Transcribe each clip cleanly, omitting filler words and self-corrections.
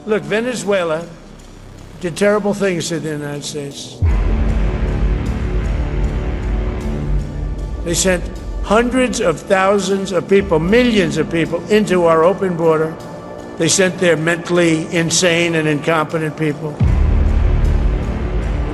Look, Venezuela did terrible things to the United States. They sent hundreds of thousands of people, millions of people, into our open border. They sent their mentally insane and incompetent people.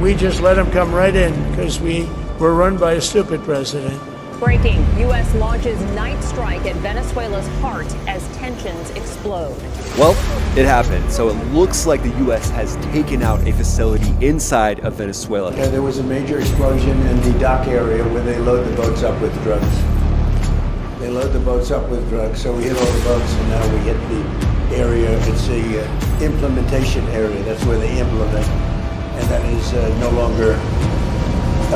We just let them come right in because we were run by a stupid president. Breaking, U.S. launches night strike at Venezuela's heart as tensions explode. Well, it happened. So it looks like the U.S. has taken out a facility inside of Venezuela. There was a major explosion in the dock area where they load the boats up with drugs. They load the boats up with drugs, so we hit all the boats, and now we hit the area. It's the implementation area. That's where they implement, and that is no longer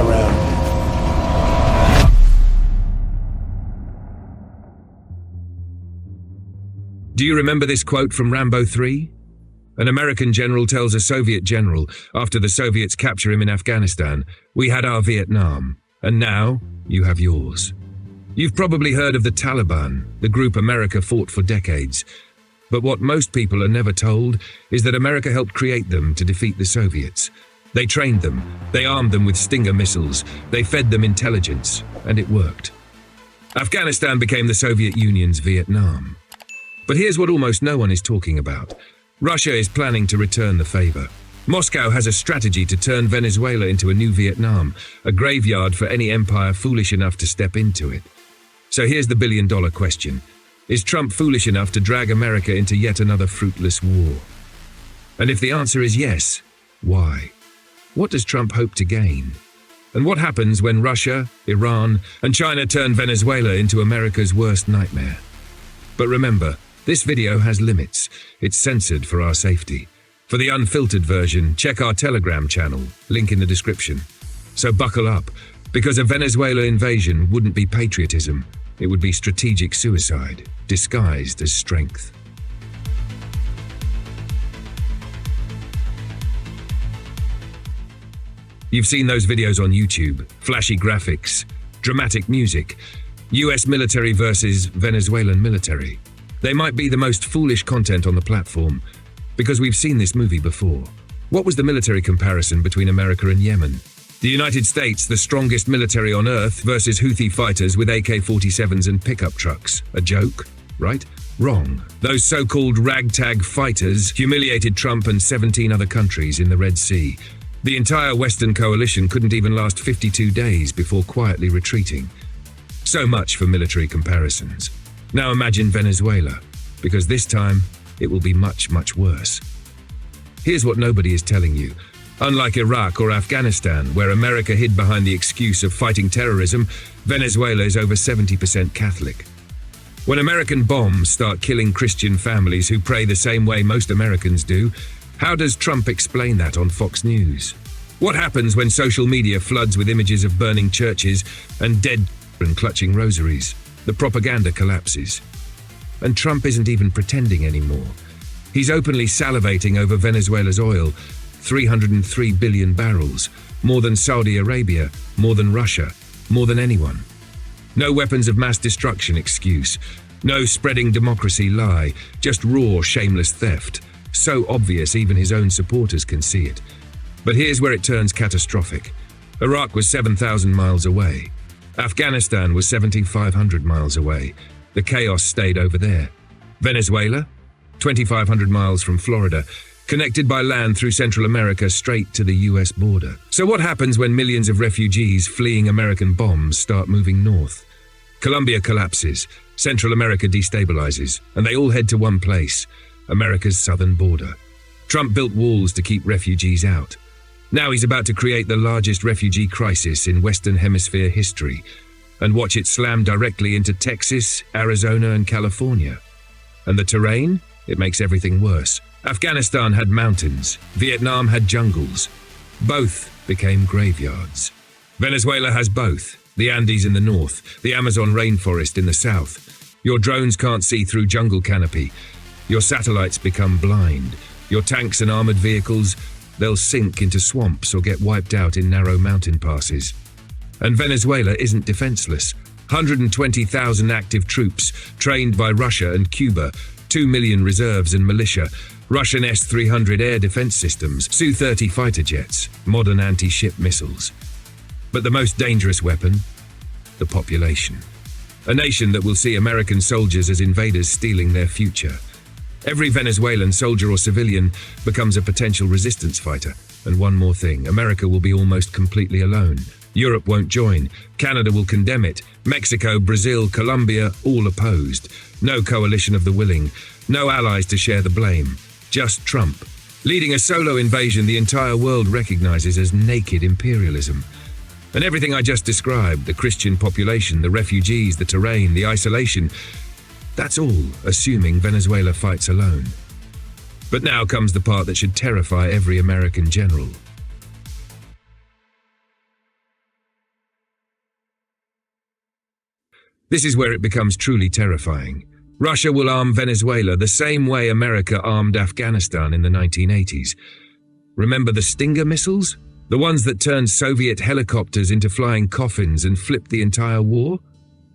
around. Do you remember this quote from Rambo 3? An American general tells a Soviet general, after the Soviets capture him in Afghanistan, "We had our Vietnam, and now you have yours." You've probably heard of the Taliban, the group America fought for decades. But what most people are never told is that America helped create them to defeat the Soviets. They trained them, they armed them with Stinger missiles, they fed them intelligence, and it worked. Afghanistan became the Soviet Union's Vietnam. But here's what almost no one is talking about. Russia is planning to return the favor. Moscow has a strategy to turn Venezuela into a new Vietnam, a graveyard for any empire foolish enough to step into it. So here's the billion-dollar question. Is Trump foolish enough to drag America into yet another fruitless war? And if the answer is yes, why? What does Trump hope to gain? And what happens when Russia, Iran, and China turn Venezuela into America's worst nightmare? But remember, this video has limits. It's censored for our safety. For the unfiltered version, check our Telegram channel, link in the description. So buckle up, because a Venezuela invasion wouldn't be patriotism, it would be strategic suicide, disguised as strength. You've seen those videos on YouTube, flashy graphics, dramatic music, US military versus Venezuelan military. They might be the most foolish content on the platform, because we've seen this movie before. What was the military comparison between America and Yemen? The United States, the strongest military on Earth, versus Houthi fighters with AK-47s and pickup trucks. A joke, right? Wrong. Those so-called ragtag fighters humiliated Trump and 17 other countries in the Red Sea. The entire Western coalition couldn't even last 52 days before quietly retreating. So much for military comparisons. Now imagine Venezuela, because this time it will be much, much worse. Here's what nobody is telling you. Unlike Iraq or Afghanistan, where America hid behind the excuse of fighting terrorism, Venezuela is over 70% Catholic. When American bombs start killing Christian families who pray the same way most Americans do, how does Trump explain that on Fox News? What happens when social media floods with images of burning churches and dead children clutching rosaries? The propaganda collapses. And Trump isn't even pretending anymore. He's openly salivating over Venezuela's oil, 303 billion barrels, more than Saudi Arabia, more than Russia, more than anyone. No weapons of mass destruction excuse, no spreading democracy lie, just raw, shameless theft. So obvious even his own supporters can see it. But here's where it turns catastrophic. Iraq was 7,000 miles away. Afghanistan was 7,500 miles away. The chaos stayed over there. Venezuela? 2,500 miles from Florida, connected by land through Central America straight to the US border. So what happens when millions of refugees fleeing American bombs start moving north? Colombia collapses, Central America destabilizes, and they all head to one place, America's southern border. Trump built walls to keep refugees out. Now he's about to create the largest refugee crisis in Western Hemisphere history, and watch it slam directly into Texas, Arizona, and California. And the terrain? It makes everything worse. Afghanistan had mountains, Vietnam had jungles. Both became graveyards. Venezuela has both, the Andes in the north, the Amazon rainforest in the south. Your drones can't see through jungle canopy. Your satellites become blind. Your tanks and armored vehicles, they'll sink into swamps or get wiped out in narrow mountain passes. And Venezuela isn't defenseless. 120,000 active troops, trained by Russia and Cuba, 2 million reserves and militia, Russian S-300 air defense systems, Su-30 fighter jets, modern anti-ship missiles. But the most dangerous weapon? The population. A nation that will see American soldiers as invaders stealing their future. Every Venezuelan soldier or civilian becomes a potential resistance fighter. And one more thing, America will be almost completely alone. Europe won't join. Canada will condemn it. Mexico, Brazil, Colombia, all opposed. No coalition of the willing. No allies to share the blame. Just Trump. Leading a solo invasion the entire world recognizes as naked imperialism. And everything I just described, the Christian population, the refugees, the terrain, the isolation, that's all assuming Venezuela fights alone. But now comes the part that should terrify every American general. This is where it becomes truly terrifying. Russia will arm Venezuela the same way America armed Afghanistan in the 1980s. Remember the Stinger missiles? The ones that turned Soviet helicopters into flying coffins and flipped the entire war?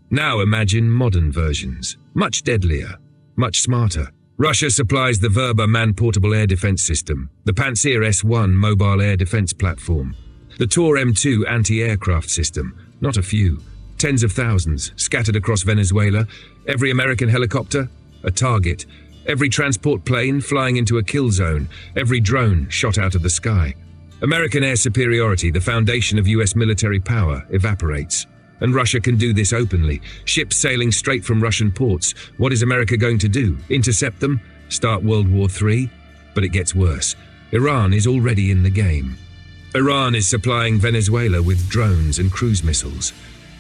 Now imagine modern versions. Much deadlier, much smarter. Russia supplies the Verba man-portable air defense system, the Pantsir S-1 mobile air defense platform, the Tor M2 anti-aircraft system, not a few. Tens of thousands, scattered across Venezuela. Every American helicopter, a target. Every transport plane flying into a kill zone. Every drone shot out of the sky. American air superiority, the foundation of US military power, evaporates. And Russia can do this openly. Ships sailing straight from Russian ports. What is America going to do? Intercept them? Start World War III? But it gets worse. Iran is already in the game. Iran is supplying Venezuela with drones and cruise missiles.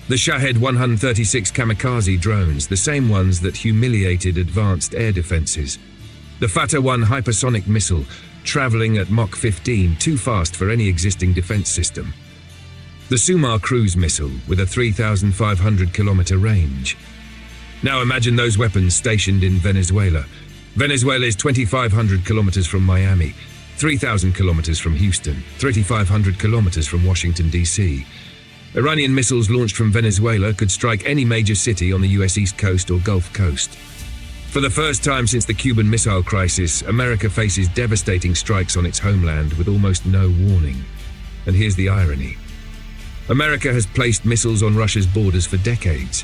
The Shahed 136 kamikaze drones, the same ones that humiliated advanced air defenses. The Fatah 1 hypersonic missile, traveling at Mach 15, too fast for any existing defense system. The Sumar cruise missile, with a 3,500-kilometer range. Now imagine those weapons stationed in Venezuela. Venezuela is 2,500 kilometers from Miami, 3,000 kilometers from Houston, 3,500 kilometers from Washington, D.C. Iranian missiles launched from Venezuela could strike any major city on the US East Coast or Gulf Coast. For the first time since the Cuban Missile Crisis, America faces devastating strikes on its homeland with almost no warning. And here's the irony. America has placed missiles on Russia's borders for decades.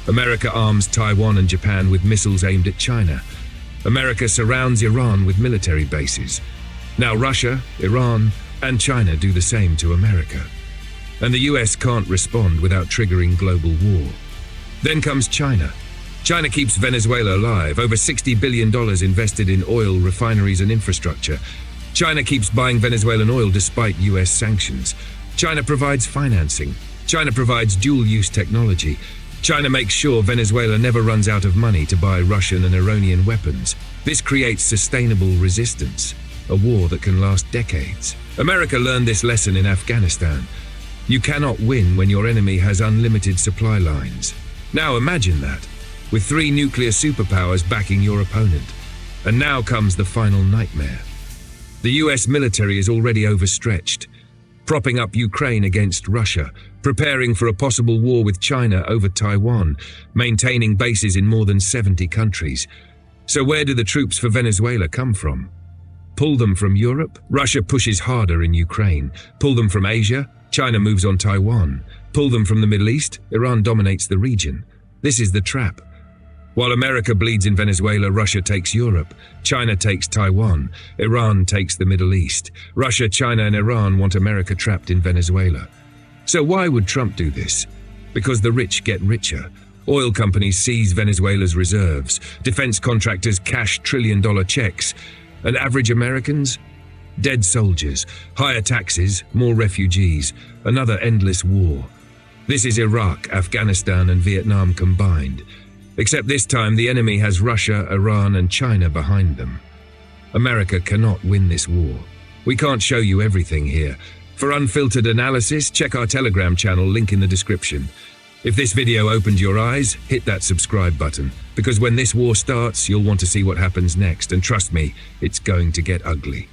America arms Taiwan and Japan with missiles aimed at China. America surrounds Iran with military bases. Now Russia, Iran, and China do the same to America. And the US can't respond without triggering global war. Then comes China. China keeps Venezuela alive, over $60 billion invested in oil refineries and infrastructure. China keeps buying Venezuelan oil despite US sanctions. China provides financing. China provides dual-use technology. China makes sure Venezuela never runs out of money to buy Russian and Iranian weapons. This creates sustainable resistance, a war that can last decades. America learned this lesson in Afghanistan. You cannot win when your enemy has unlimited supply lines. Now imagine that, with 3 nuclear superpowers backing your opponent. And now comes the final nightmare. The US military is already overstretched, propping up Ukraine against Russia, preparing for a possible war with China over Taiwan, maintaining bases in more than 70 countries. So where do the troops for Venezuela come from? Pull them from Europe? Russia pushes harder in Ukraine. Pull them from Asia? China moves on Taiwan. Pull them from the Middle East? Iran dominates the region. This is the trap. While America bleeds in Venezuela, Russia takes Europe. China takes Taiwan. Iran takes the Middle East. Russia, China, and Iran want America trapped in Venezuela. So why would Trump do this? Because the rich get richer. Oil companies seize Venezuela's reserves. Defense contractors cash trillion-dollar checks. And average Americans? Dead soldiers, higher taxes, more refugees, another endless war. This is Iraq, Afghanistan, and Vietnam combined. Except this time the enemy has Russia, Iran, and China behind them. America cannot win this war. We can't show you everything here. For unfiltered analysis, check our Telegram channel, link in the description. If this video opened your eyes, hit that subscribe button, because when this war starts, you'll want to see what happens next, and trust me, it's going to get ugly.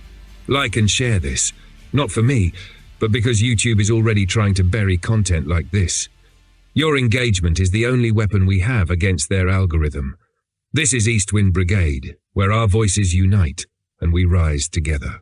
Like and share this, not for me, but because YouTube is already trying to bury content like this. Your engagement is the only weapon we have against their algorithm. This is Eastwind Brigade, where our voices unite, and we rise together.